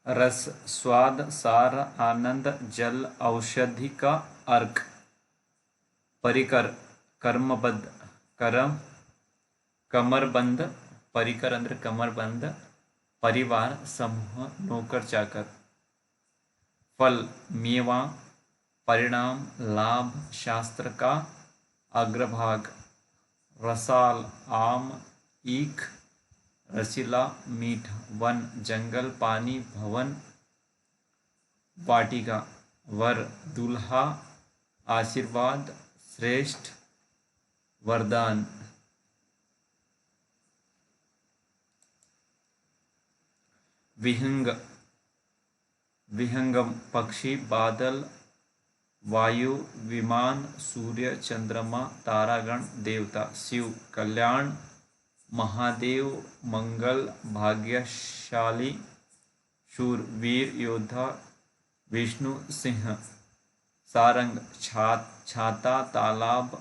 रस, स्वाद, सार, आनंद, जल, औषधि का अर्क। परिकर, कर्मबद्ध, कर्म, कमरबंद, परिकर अंदर कमरबंद, परिवार, समूह, नौकर चाकर। फल, मेवा, परिणाम, लाभ, शास्त्र का अग्रभाग। रसाल, आम, ईख, रसीला, मीठा। वन, जंगल, पानी, भवन, वाटिका। वर, दूल्हा, आशीर्वाद, श्रेष्ठ, वरदान। विहंग, विहंगम, पक्षी, बादल, वायु, विमान, सूर्य, चंद्रमा, तारागण, देवता। शिव, कल्याण, महादेव, मंगल, भाग्यशाली, शूर, वीर, योद्धा, विष्णु, सिंह। सारंग, छाता, तालाब,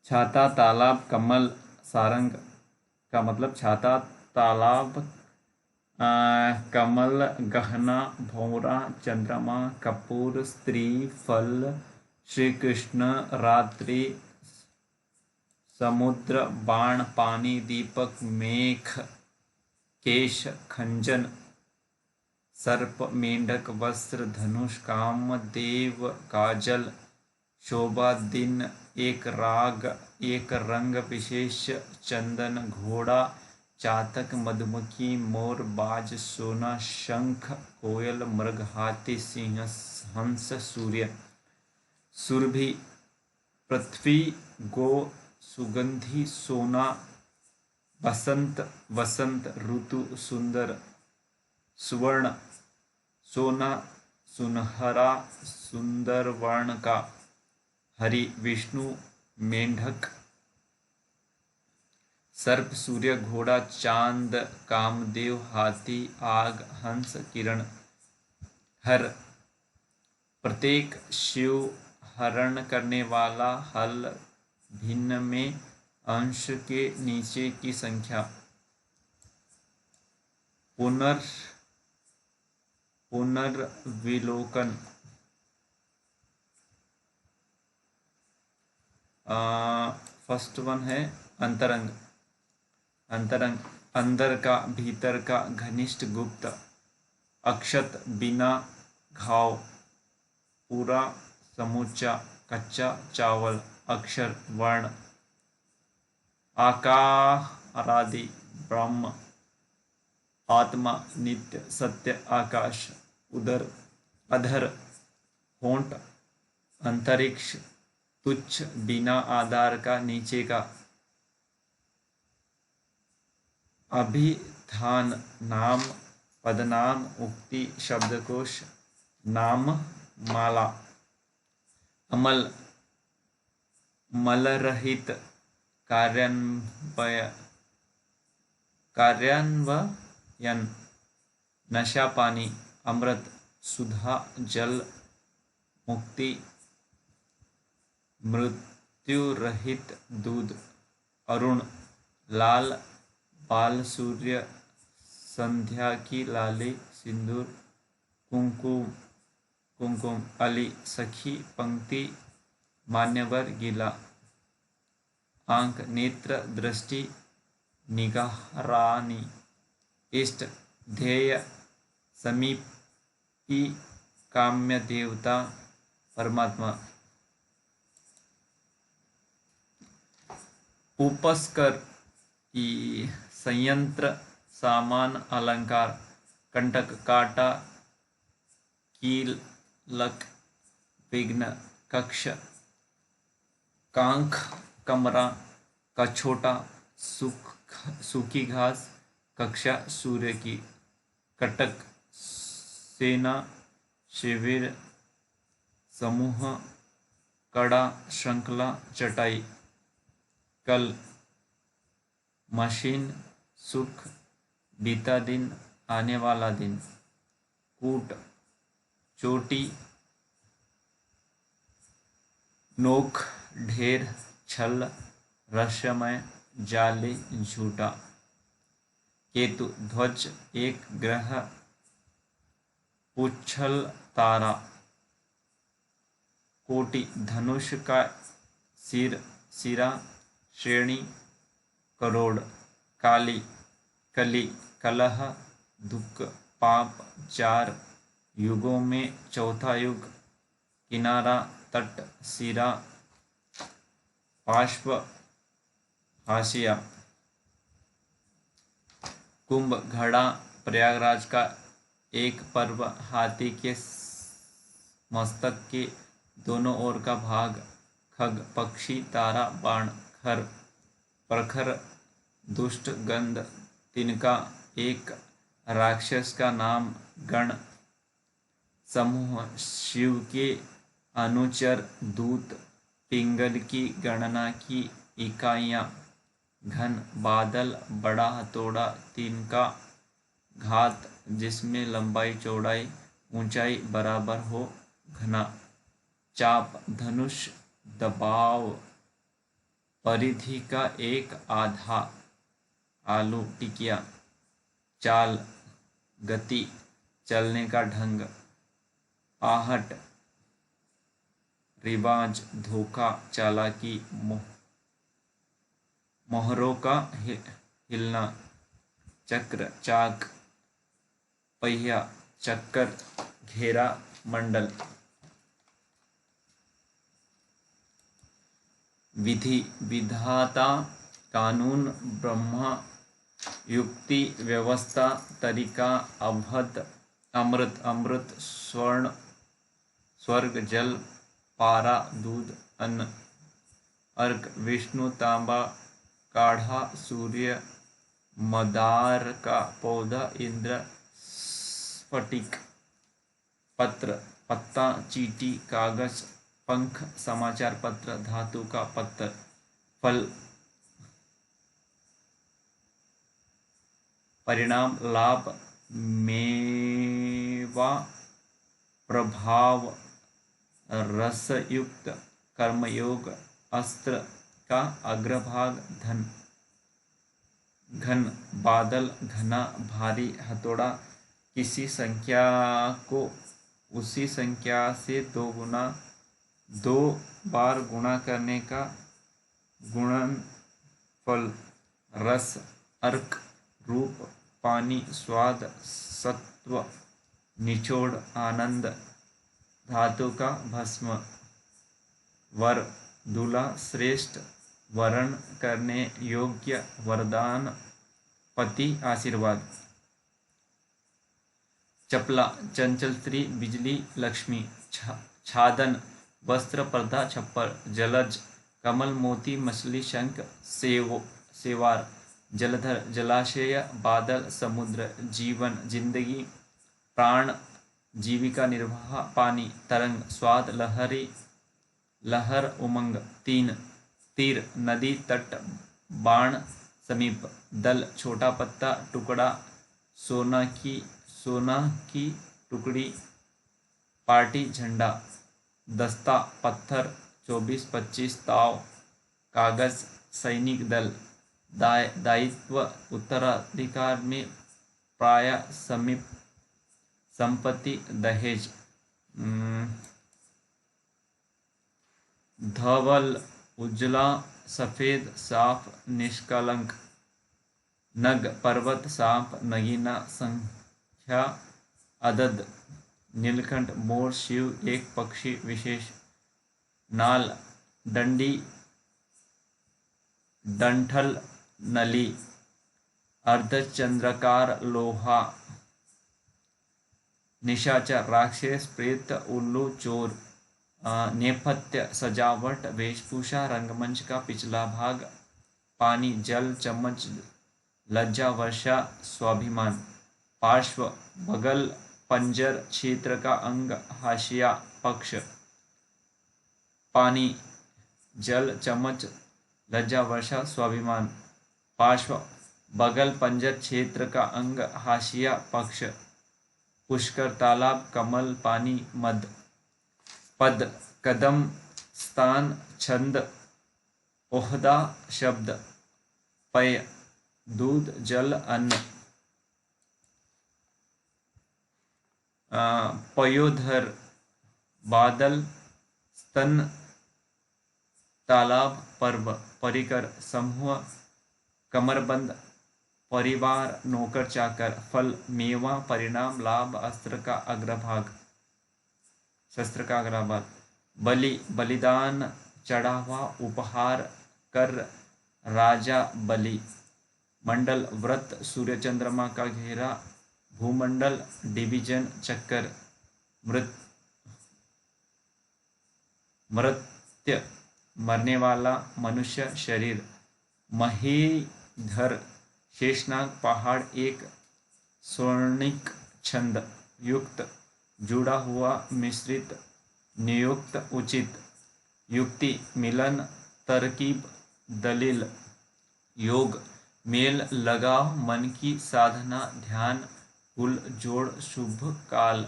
छाता, तालाब, कमल। सारंग का मतलब छाता, तालाब, कमल, गहना, भौरा, चंद्रमा, कपूर, स्त्री, फल, श्री कृष्ण, रात्रि, समुद्र, बाण, पानी, दीपक, मेघ, केश, खंजन, सर्प, मेंढक, वस्त्र, धनुष, काम, देव, काजल, शोभा, दिन, एक राग, एक रंग विशेष, चंदन, घोड़ा, चातक, मधुमक्खी, मोर, बाज, सोना, शंख, कोयल, मृग, हाथी, सिंह, हंस, सूर्य। सुरभि, पृथ्वी, गो, सुगंधि, सोना, बसंत, वसंत ऋतु, सुंदर, सुवर्ण, सोना, सुनहरा, सुंदर वर्ण का। हरि, विष्णु, मेंढक, सर्प, सूर्य, घोड़ा, चांद, कामदेव, हाथी, आग, हंस, किरण। हर, प्रत्येक, शिव, हरण करने वाला, हल, भिन्न में, अंश के नीचे की संख्या। पुनर्विलोकन, फर्स्ट वन है अंतरंग। अंतरंग, अंदर का, भीतर का, घनिष्ठ, गुप्त। अक्षत, बिना घाव, पूरा, समूचा, कच्चा, चावल। अक्षर, वर्ण। आकारादि, ब्रह्म। आत्मा, नित्य, सत्य, आकाश। उदर, अधर, होंठ, अंतरिक्ष, तुच्छ, बिना आधार का, नीचे का। अभिधान, नाम, पदनाम, उक्ति, शब्दकोश, नाम, माला। अमल, मलरहित, कार्यान्वयन। नशा, पानी, अमृत, सुधा, जल, मुक्ति, मृत्यु रहित, दूध। अरुण, लाल, बाल, सूर्य, संध्या की लाली, सिंदूर, कुमकुम, कुमकुम। अली, सखी, पंक्ति, मान्यवर, गीला। आंख, नेत्र, दृष्टि, निगाह, रानी। इष्ट, ध्येय, समीपी, काम्य, देवता, परमात्मा। उपस्कर की संयंत्र, सामान, अलंकार। कंटक, काटा, कीलक, विघ्न। कक्ष, कांख, कमरा, कछोटा, सूखी घास, कक्षा, सूर्य की। कटक, सेना, शिविर, समूह, कड़ा, श्रृंखला, चटाई। कल, मशीन, सुख, बीता दिन, आने वाला दिन। कूट, चोटी, नोक, ढेर, छल, रहस्यमय, जाली, झूठा। केतु ध्वज एक ग्रह, पुच्छल तारा, कोटि धनुष का सिरा, श्रेणी करोड़, काली कली कलह, दुख पाप, चार युगों में चौथा युग, किनारा तट, सिरा, पार्श्व, हाशिया, कुंभ घड़ा प्रयागराज का एक पर्व, हाथी के मस्तक के दोनों ओर का भाग, खग पक्षी, तारा बाण, खर प्रखर, दुष्ट गंध, तिनका एक राक्षस का नाम, गण समूह, शिव के अनुचर, दूत, पिंगल की गणना की इकाइयाँ, घन बादल, बड़ा हथौड़ा, तिनका घात जिसमें लंबाई चौड़ाई ऊंचाई बराबर हो, घना चाप, धनुष दबाव परिधि का एक आधा, आलू टिकिया, चाल गति चलने का ढंग, आहट रिवाज धोखा चालाकी, मोहरों का हिलना, चक्र चाक, पहिया चक्कर, घेरा मंडल। विधि विधाता कानून, ब्रह्मा युक्ति व्यवस्था, तरीका, अवध अमृत, अमृत स्वर्ण, स्वर्ग जल, पारा दूध, अन्न, अर्क विष्णु, तांबा काढ़ा, सूर्य, मदार का पौधा, इंद्र, स्फटिक, पत्र पत्ता, चींटी, कागज, पंख, समाचार पत्र, धातु का पत्थर, फल, परिणाम, लाभ, मेवा, प्रभाव, रसयुक्त, कर्मयोग, अस्त्र का अग्रभाग, धन, घन बादल, घना भारी, हथौड़ा किसी संख्या को उसी संख्या से दो बार गुणा करने का गुणनफल, रस, अर्क, रूप, पानी, स्वाद, सत्व, निचोड़, आनंद, धातु का भस्म, वर, दूल्हा, श्रेष्ठ, वरण करने योग्य, वरदान, पति, आशीर्वाद, चपला, चंचल स्त्री, बिजली, लक्ष्मी, छादन, वस्त्र, पर्दा, छप्पर, जलज, कमल, मोती, मछली, शंख, सेवार, जलधर, जलाशय, बादल, समुद्र, जीवन, जिंदगी, प्राण, जीविका निर्वाह, पानी, तरंग, स्वाद, लहरी, लहर, उमंग, तीर, नदी, तट, बाण, समीप, दल, छोटा पत्ता, टुकड़ा, सोना की टुकड़ी, पार्टी, झंडा, दस्ता, पत्थर, 24-25, ताव, कागज, सैनिक दल, दायित्व, उत्तराधिकार में प्राय, समीप, संपत्ति, दहेज, धवल, उजला, सफेद, साफ, निष्कलंक, नग, पर्वत, सांप, नगीना, संख्या, अदद, नीलकंठ, मोर, शिव, एक पक्षी विशेष, नाल, डंडी, डंठल, नली, अर्धचंद्राकार, लोहा, निशाचर, राक्षस, प्रेत, उल्लू, चोर, नेपथ्य, सजावट, वेशभूषा, रंगमंच का पिछला भाग, पानी, जल, चम्मच, लज्जा, वर्षा, स्वाभिमान, पार्श्व, बगल, पंजर, क्षेत्र का अंग, हाशिया, पक्ष, पानी, जल, चम्मच, लज्जा, वर्षा, स्वाभिमान, पार्श्व, बगल, पंजर, क्षेत्र का अंग, हाशिया, पक्ष, पुष्कर, तालाब, कमल, पानी, मद, पद, कदम, स्थान, छंद, ओहदा, शब्द, पेय, दूध, जल, अन्न, पयोधर, बादल, स्तन, तालाब, पर्व, परिकर, समूह, कमरबंद, परिवार, नौकर चाकर, फल, मेवा, परिणाम, लाभ, अस्त्र का अग्रभाग, शस्त्र का अग्रभाग, बलि, बलिदान, चढ़ावा, उपहार, कर, राजा, बलि, मंडल, व्रत, सूर्य चंद्रमा का घेरा, भूमंडल, डिवीजन, चक्कर, मृत, मृत्य, मरने वाला, मनुष्य, शरीर, महीधर, शेषनाग, पहाड़, एक स्वर्णिक, छंद, युक्त, जुड़ा हुआ, मिश्रित, नियुक्त, उचित, युक्ति, मिलन, तरकीब, दलील, योग, मेल, लगाव, मन की साधना, ध्यान, कुल, जोड़, शुभ काल,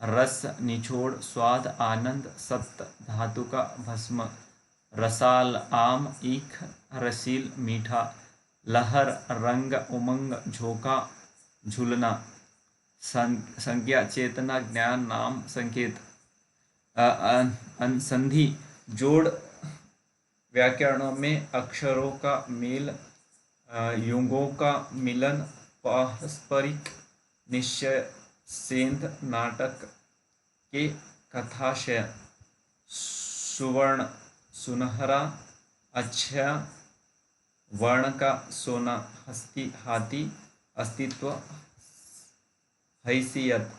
रस, निचोड़, स्वाद, आनंद, सत्त, धातु का भस्म, रसाल, आम, ईख, रसील, मीठा, लहर, रंग, उमंग, झोंका, झूलना, संज्ञा, चेतना, ज्ञान, नाम, संकेत, संधि, जोड़, व्याकरणों में अक्षरों का मेल, युगों का मिलन, पारस्परिक निश्चय, सेंध, नाटक के कथाशय, सुवर्ण, सुनहरा, अच्छा, वर्ण का सोना, हस्ती, हाथी, अस्तित्व, हैसियत।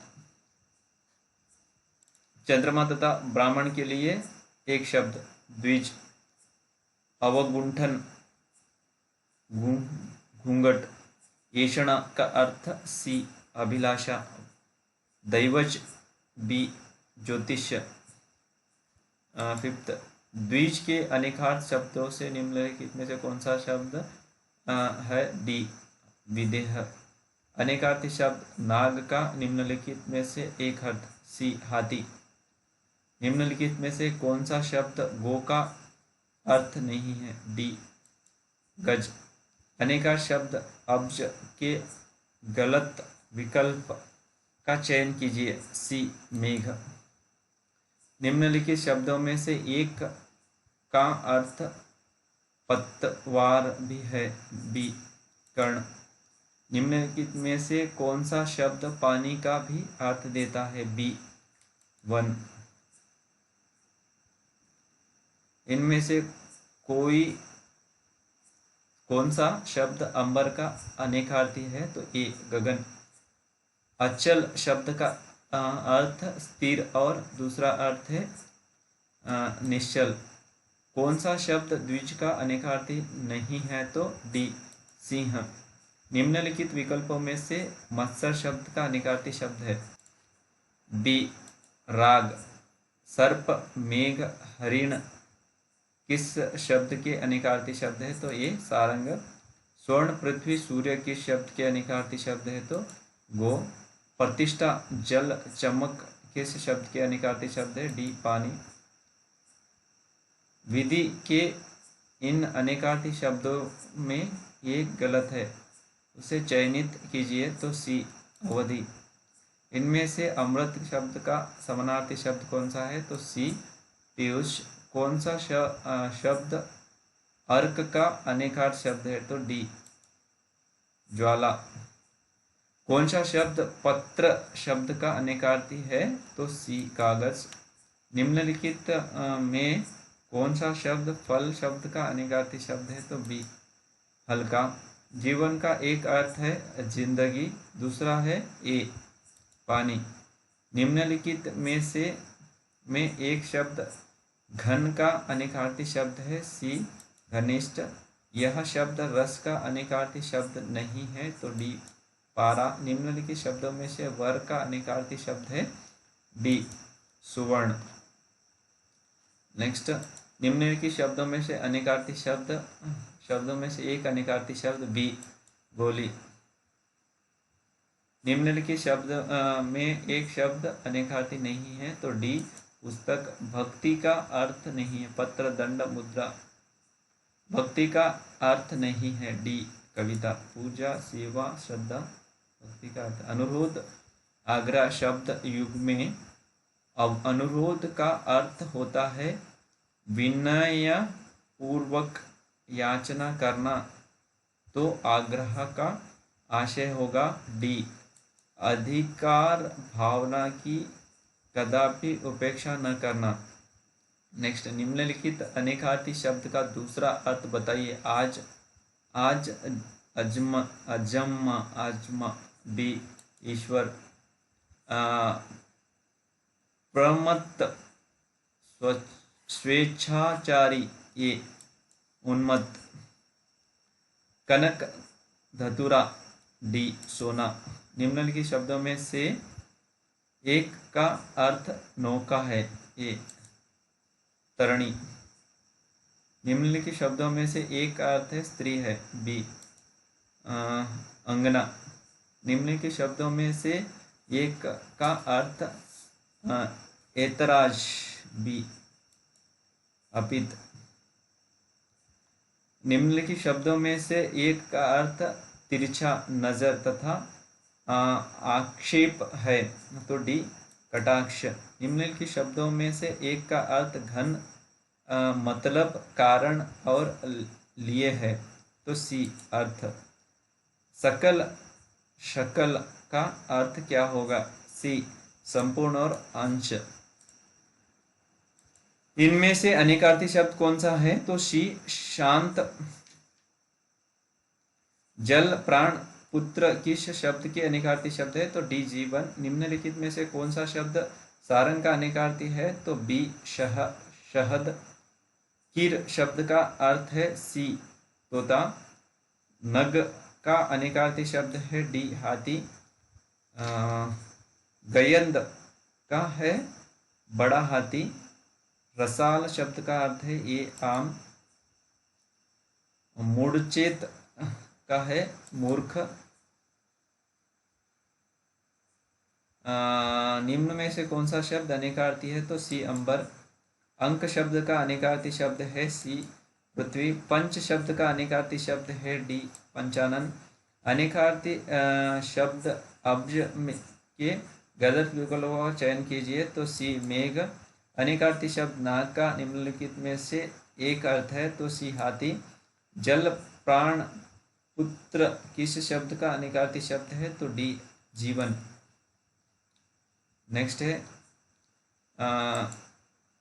चंद्रमा तथा ब्राह्मण के लिए एक शब्द, द्विज, अवगुंठन, घूंघट, ऐषणा का अर्थ सी, अभिलाषा, दैवज, बी, ज्योतिष्य। फिफ्थ, द्विज के अनेकार्थ शब्दों से निम्नलिखित में से कौन सा शब्द है? डी, विदेह। अनेकार्थी शब्द नाग का निम्नलिखित में से एक अर्थ, सी, हाथी। निम्नलिखित में से कौन सा शब्द गो का अर्थ नहीं है? डी, गज। अनेकार्थ शब्द अब्ज के गलत विकल्प का चयन कीजिए, सी, मेघ। निम्नलिखित शब्दों में से एक का अर्थ पतवार भी है, बी, कर्ण। निम्नलिखित में से कौन सा शब्द पानी का भी अर्थ देता है? B, one. इनमें से कौन सा शब्द अंबर का अनेकार्थी है? तो ए, गगन। अचल शब्द का अर्थ स्थिर और दूसरा अर्थ है निश्चल। कौन सा शब्द द्विज का अनेकार्थी नहीं है? तो डी, सिंह। निम्नलिखित विकल्पों में से मत्सर शब्द का अनेकार्थी शब्द है? बी, राग। सर्प, मेघ, हरिण किस शब्द के अनेकार्थी शब्द है? तो ये सारंग। स्वर्ण, पृथ्वी, सूर्य किस शब्द के अनेकार्थी शब्द है? तो गो। प्रतिष्ठा, जल, चमक किस शब्द के अनेकार्थी शब्द है? डी, पानी। विधि के इन अनेकार्थी शब्दों में ये गलत है, उसे चयनित कीजिए, तो सी, अवधि। इनमें से अमृत शब्द का समानार्थी शब्द कौन सा है? तो सी, पीयूष। कौन सा शब्द अर्क का अनेकार्थ शब्द है? तो डी, ज्वाला। कौन सा शब्द पत्र शब्द का अनेकार्थी है? तो सी, कागज। निम्नलिखित में कौन सा शब्द फल शब्द का अनेकार्थी शब्द है? तो बी, हल्का। जीवन का एक अर्थ है जिंदगी, दूसरा है ए, पानी। निम्नलिखित में से एक शब्द घन का अनेकार्थी शब्द है? सी, घनिष्ठ। यह शब्द रस का अनेकार्थी शब्द नहीं है? तो डी, पारा। निम्नलिखित शब्दों में से वर का अनेकार्थी शब्द है? डी, सुवर्ण। नेक्स्ट, निम्नलिखित शब्दों में से एक अनेकार्थी शब्द बी, गोली। निम्नलिखित शब्द में एक शब्द अनेकार्थी नहीं है? तो डी, पुस्तक। भक्ति का अर्थ नहीं है? पत्र, दंड, मुद्रा। भक्ति का अर्थ नहीं है? डी, कविता। पूजा, सेवा, श्रद्धा भक्ति का अर्थ। अनुरोध, आग्रह शब्द युग में अब अनुरोध का अर्थ होता है विनय पूर्वक याचना करना, तो आग्रह का आशय होगा डी अधिकार भावना की कदापि उपेक्षा न करना। नेक्स्ट, निम्नलिखित अनेकार्थी शब्द का दूसरा अर्थ बताइए। आज, आज, अजम, अजम, आजमा, बी ईश्वर, प्रमत्त, स्वेच्छाचारी, ये उन्मत्त, कनक धतुरा, डी सोना। निम्नलिखित शब्दों में से एक का अर्थ नौका है, ए तरणी। निम्नलिखित शब्दों में से एक का अर्थ है स्त्री है, बी अंगना। निम्नलिखित शब्दों में से एक का अर्थ ऐतराज, बी अपित। निम्नलिखित शब्दों में से एक का अर्थ तिरछा नजर तथा आक्षेप है, तो डी कटाक्ष। निम्नलिखित शब्दों में से एक का अर्थ घन मतलब कारण और लिए है, तो सी अर्थ। सकल, शकल का अर्थ क्या होगा, सी संपूर्ण और अंश। इनमें से अनेकार्थी शब्द कौन सा है, तो सी शांत। जल, प्राण, पुत्र किस शब्द के अनेकार्थी शब्द है, तो डी जीवन। निम्नलिखित में से कौन सा शब्द सारंग का अनेकार्थी है, तो बी शहद। कीर शब्द का अर्थ है सी तोता। नग का अनेकार्थी शब्द है डी हाथी। गयंद का है बड़ा हाथी। रसाल शब्द का अर्थ है ये आम। मूढ़चेत का है मूर्ख। निम्न में से कौन सा शब्द अनेकार्थी है, तो सी अंबर। अंक शब्द का अनेकार्थी शब्द है सी पृथ्वी। पंच शब्द का अनेकार्थी शब्द है डी पंचानन। अनेकार्थी शब्द अब्ज के गलत विकल्पों का चयन कीजिए, तो सी मेघ। अनेकार्थी शब्द नाग का निम्नलिखित में से एक अर्थ है, तो सी हाथी। जल, प्राण, पुत्र किस शब्द का अनेकार्थी शब्द है, तो डी जीवन। नेक्स्ट है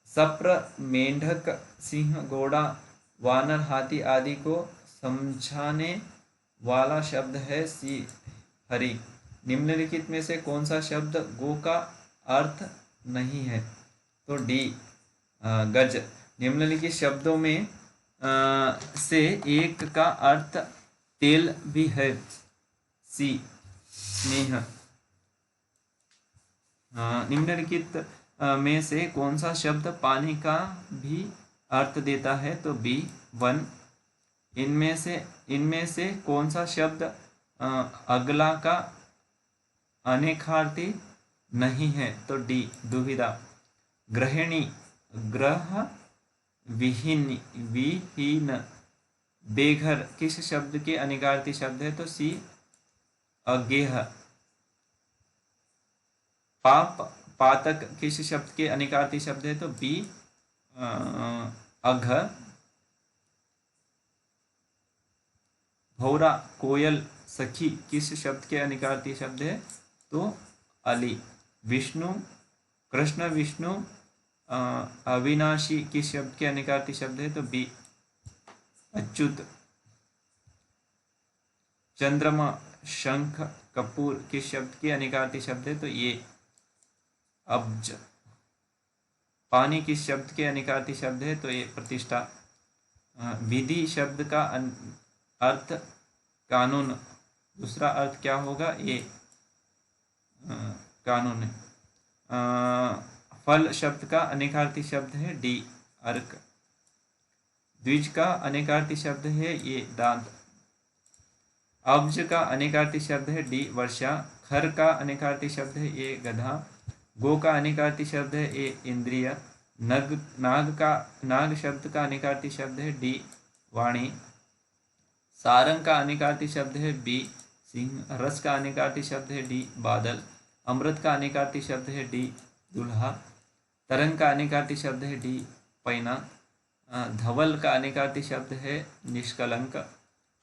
सप्र, मेंढक, सिंह, घोड़ा, वानर, हाथी आदि को समझाने वाला शब्द है सी हरि। निम्नलिखित में से कौन सा शब्द गो का अर्थ नहीं है, तो डी गज। निम्नलिखित शब्दों में से एक का अर्थ तेल भी है, सी स्नेह। निम्नलिखित में से कौन सा शब्द पानी का भी अर्थ देता है, तो बी वन। इनमें से कौन सा शब्द अगला का अनेकार्थी नहीं है, तो डी दुविधा। गृहिणी, ग्रह विहीन। बेघर किस शब्द के अनेकार्थी शब्द है, तो सी अगेह। पाप, पातक किस शब्द के अनेकार्थी शब्द है, तो बी अघ। भौरा, कोयल, सखी किस शब्द के अनेकार्थी शब्द है, तो अली। विष्णु, कृष्ण, विष्णु, अविनाशी किस शब्द के अनेकार्थी शब्द है, तो बी अच्युत। चंद्रमा, शंख, कपूर किस शब्द के अनेकार्थी शब्द है, तो ये अब्ज। पानी किस शब्द के अनेकार्थी शब्द है, तो ये प्रतिष्ठा। विधि शब्द का अर्थ कानून, दूसरा अर्थ क्या होगा, ये कानून है। फल शब्द का अनेकार्थी शब्द है डी अर्क। द्विज का अनेकार्थी शब्द है ये दांत। अब्ज का अनेकार्थी शब्द है डी वर्षा। खर का अनेकार्थी शब्द है ये गधा। गो का अनेकार्थी शब्द है ये इंद्रिय। नाग शब्द का अनेकार्थी शब्द है डी वाणी। सारंग का अनेकार्थी शब्द है बी सिंह। रस का अनेकार्थी शब्द है डी बादल। अमृत का अनेकार्थी शब्द है डी दूल्हा। तरंग का अनेकार्थी शब्द है डी पैना। धवल का अनेकार्थी शब्द है निष्कलंक।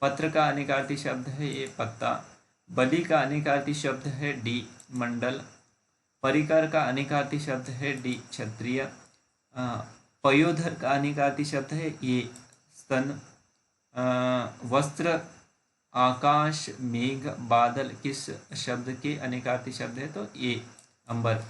पत्र का अनेकार्थी शब्द है ये पत्ता। बलि का अनेकार्थी शब्द है डी मंडल। परिकर का अनेकार्थी शब्द है डी क्षत्रिय। पयोधर का अनेकार्थी शब्द है ये स्तन। वस्त्र, आकाश, मेघ, बादल किस शब्द के अनेकार्थी शब्द है तो ये अंबर।